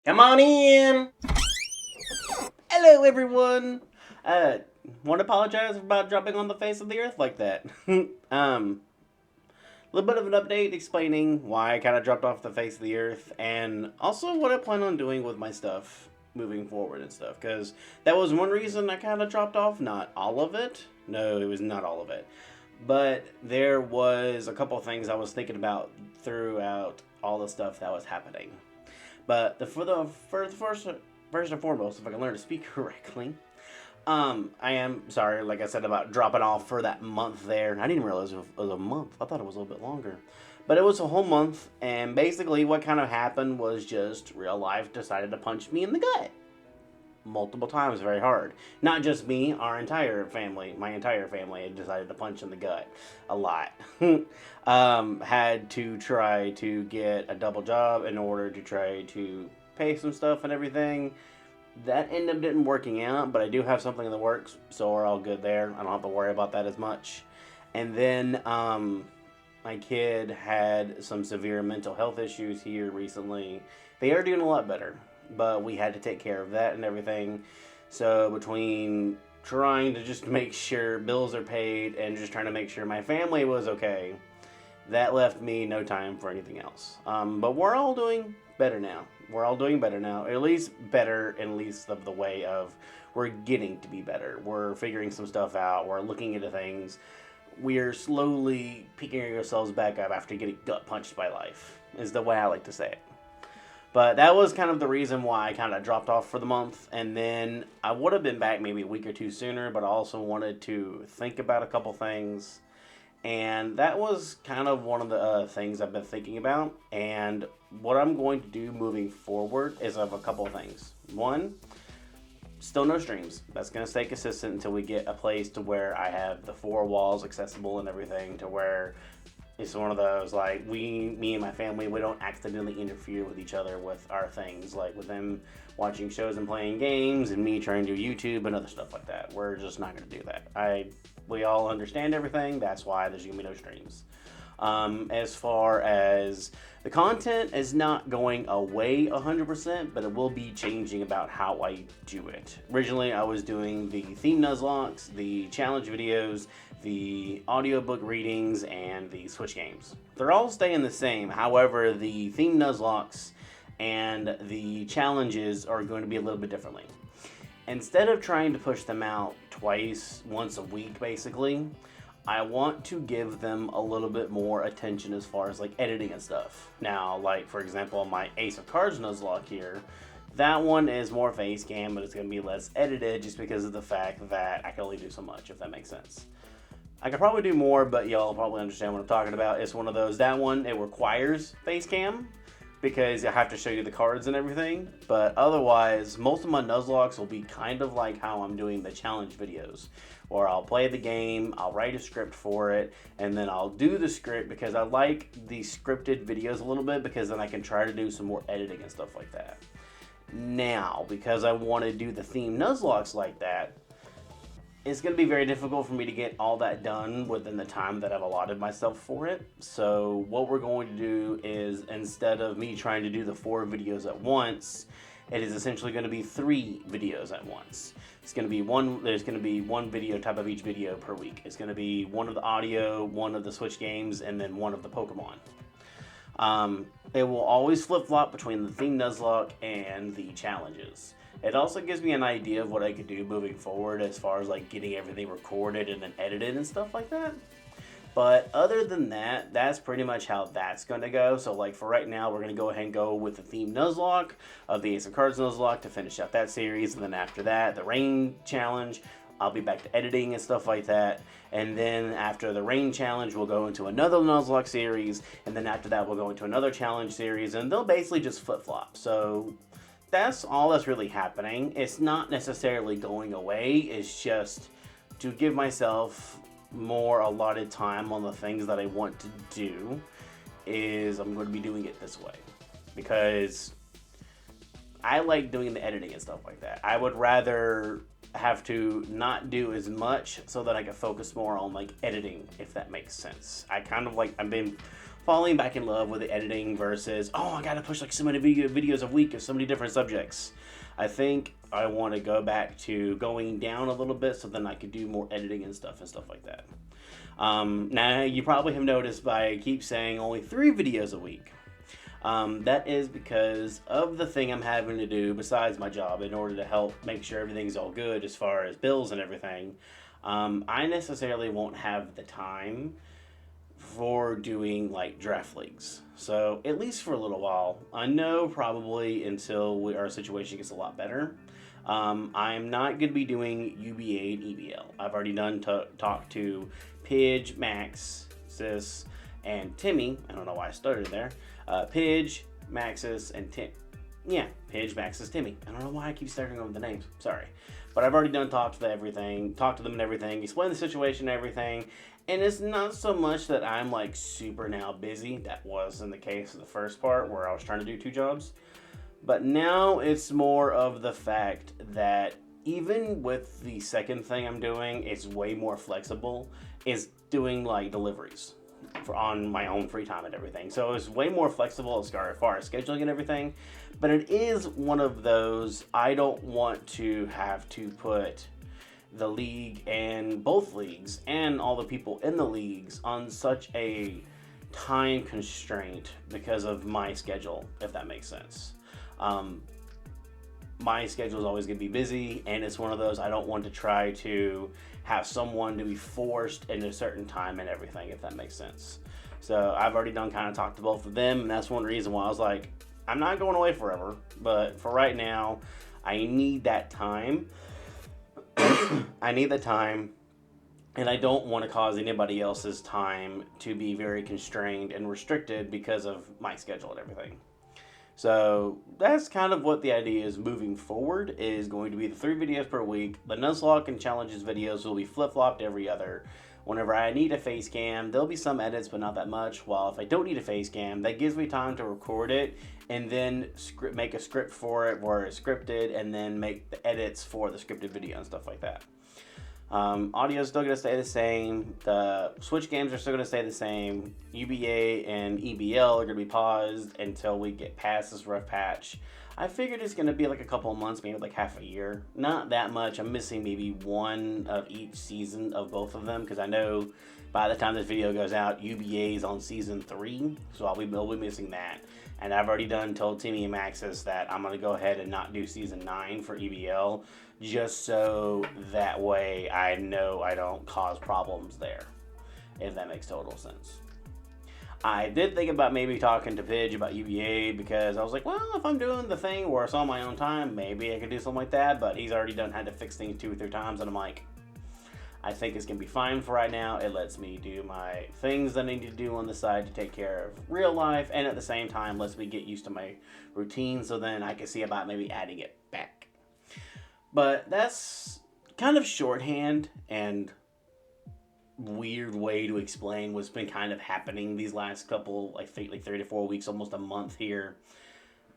Come on in. Hello, everyone. Want to apologize about dropping on the face of the earth like that. A little bit of an update explaining why I kind of dropped off the face of the earth, and also what I plan on doing with my stuff moving forward and stuff. Because that was one reason I kind of dropped off. Not all of it. No, it was not all of it. But there was a couple of things I was thinking about throughout all the stuff that was happening. But first and foremost, if I can learn to speak correctly, I am sorry, like I said, about dropping off for that month there. I didn't realize it was a month. I thought it was a little bit longer. But it was a whole month, and basically what kind of happened was just real life decided to punch me in the gut. Multiple times, very hard. Not just me, our entire family, my entire family had decided to punch in the gut a lot. Had to try to get a double job in order to try to pay some stuff and everything. That ended up didn't working out, but I do have something in the works, so we're all good there. I don't have to worry about that as much. And then my kid had some severe mental health issues here recently. They are doing a lot better, but we had to take care of that and everything. So between trying to just make sure bills are paid and just trying to make sure my family was okay, that left me no time for anything else. But we're all doing better now. We're all doing better now. At least better, at least of the way of we're getting to be better. We're figuring some stuff out. We're looking into things. We're slowly picking ourselves back up after getting gut punched by life, is the way I like to say it. But that was kind of the reason why I kind of dropped off for the month. And then I would have been back maybe a week or two sooner, but I also wanted to think about a couple things. And that was kind of one of the things I've been thinking about. And what I'm going to do moving forward is I have a couple of things. One, still no streams. That's going to stay consistent until we get a place to where I have the four walls accessible and everything, to where it's one of those, like, me and my family, we don't accidentally interfere with each other with our things, like with them watching shows and playing games and me trying to do YouTube and other stuff like that. We're just not going to do that. We all understand everything. That's why there's going to be no streams. As far as the content is not going away 100%, but it will be changing about how I do it. Originally, I was doing the theme Nuzlocks, the challenge videos, the audiobook readings, and the Switch games. They're all staying the same. However, the theme Nuzlocks and the challenges are going to be a little bit differently. Instead of trying to push them out once a week, basically, I want to give them a little bit more attention as far as like editing and stuff. Now, like for example, my Ace of Cards Nuzlocke here, that one is more face cam, but it's going to be less edited just because of the fact that I can only do so much, if that makes sense. I could probably do more, but y'all probably understand what I'm talking about. It's one of those, that one, it requires face cam because I have to show you the cards and everything. But otherwise, most of my Nuzlocks will be kind of like how I'm doing the challenge videos, or I'll play the game, I'll write a script for it, and then I'll do the script because I like the scripted videos a little bit because then I can try to do some more editing and stuff like that. Now, because I want to do the theme Nuzlocks like that, it's going to be very difficult for me to get all that done within the time that I've allotted myself for it. So what we're going to do is, instead of me trying to do the 4 videos at once, it is essentially going to be 3 videos at once. It's going to be there's going to be one video type of each video per week. It's going to be one of the audio, one of the Switch games, and then one of the Pokemon. It will always flip-flop between the theme Nuzlocke and the challenges. It also gives me an idea of what I could do moving forward as far as like getting everything recorded and then edited and stuff like that. But other than that, that's pretty much how that's going to go. So like for right now, we're going to go ahead and go with the theme Nuzlocke of the Ace of Cards Nuzlocke to finish out that series. And then after that, the Rain Challenge, I'll be back to editing and stuff like that. And then after the Rain Challenge, we'll go into another Nuzlocke series. And then after that, we'll go into another challenge series. And they'll basically just flip-flop. So that's all that's really happening. It's not necessarily going away. It's just to give myself more allotted time on the things that I want to do, is I'm going to be doing it this way because I like doing the editing and stuff like that. I would rather have to not do as much so that I can focus more on like editing, if that makes sense. I've been falling back in love with the editing versus, oh, I gotta push like so many videos a week of so many different subjects. I think I want to go back to going down a little bit so then I could do more editing and stuff like that. Now, you probably have noticed I keep saying only 3 videos a week. That is because of the thing I'm having to do besides my job in order to help make sure everything's all good as far as bills and everything. I necessarily won't have the time for doing like draft leagues. So at least for a little while, I know probably until our situation gets a lot better. I'm not going to be doing UBA and EBL. I've already done talk to Pidge, Max, Sis, and Timmy. I don't know why I started there. Pidge, Maxis, and Tim. Yeah, Pidge, Maxis, Timmy. I don't know why I keep starting over the names. Sorry. But I've already done talk to them and everything, explain the situation and everything. And it's not so much that I'm like super now busy. That wasn't the case of the first part where I was trying to do 2 jobs. But now it's more of the fact that even with the second thing I'm doing, it's way more flexible. It's doing like deliveries on my own free time and everything. So it's way more flexible as far as scheduling and everything. But it is one of those, I don't want to have to put the league and both leagues and all the people in the leagues on such a time constraint because of my schedule, if that makes sense. My schedule is always going to be busy, and it's one of those I don't want to try to have someone to be forced into a certain time and everything, if that makes sense. So I've already done kind of talked to both of them, and that's one reason why I was like, I'm not going away forever, but for right now, I need that time. I need the time, and I don't want to cause anybody else's time to be very constrained and restricted because of my schedule and everything. So that's kind of what the idea is moving forward, is going to be the 3 videos per week. The Nuzlocke and Challenges videos will be flip-flopped every other. Whenever I need a face cam, there'll be some edits, but not that much. While if I don't need a face cam, that gives me time to record it and then make a script for it where it's scripted, and then make the edits for the scripted video and stuff like that. Audio is still going to stay the same. The Switch games are still going to stay the same. UBA and EBL are going to be paused until we get past this rough patch. I figured it's going to be like a couple of months, maybe like half a year. Not that much. I'm missing maybe 1 of each season of both of them, because I know by the time this video goes out, UBA is on season 3, so I'll be missing that. And I've already told Timmy and Maxis that I'm going to go ahead and not do season 9 for EBL, just so that way I know I don't cause problems there, if that makes total sense. I did think about maybe talking to Pidge about UBA, because I was like, well, if I'm doing the thing where it's on my own time, maybe I could do something like that, but he's already had to fix things 2 or 3 times, and I'm like, I think it's going to be fine for right now. It lets me do my things that I need to do on the side to take care of real life, and at the same time lets me get used to my routine, so then I can see about maybe adding it back. But that's kind of shorthand and weird way to explain what's been kind of happening these last couple, like 3 to 4 weeks, almost a month here,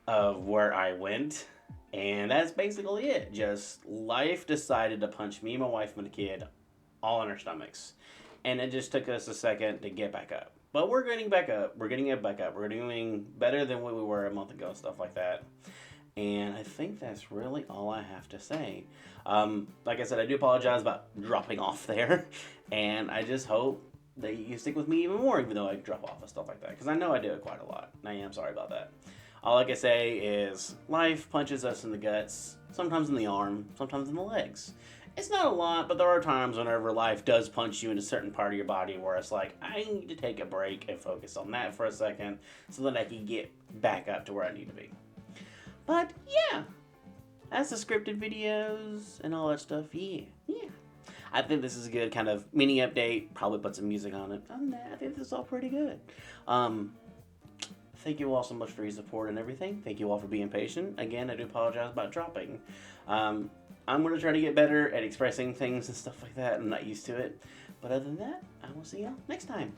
of where I went. And that's basically it. Just life decided to punch me, my wife, and the kid all in our stomachs. And it just took us a second to get back up. But we're getting back up. We're getting it back up. We're doing better than what we were a month ago, stuff like that. And I think that's really all I have to say. Like I said, I do apologize about dropping off there. And I just hope that you stick with me even more, even though I drop off and stuff like that. Because I know I do it quite a lot. And I am sorry about that. All I can say is life punches us in the guts, sometimes in the arm, sometimes in the legs. It's not a lot, but there are times whenever life does punch you in a certain part of your body where it's like, I need to take a break and focus on that for a second so that I can get back up to where I need to be. But yeah, that's the scripted videos and all that stuff. Yeah. I think this is a good kind of mini update. Probably put some music on it. Other than that, I think this is all pretty good. Thank you all so much for your support and everything. Thank you all for being patient. Again, I do apologize about dropping. I'm going to try to get better at expressing things and stuff like that. I'm not used to it. But other than that, I will see y'all next time.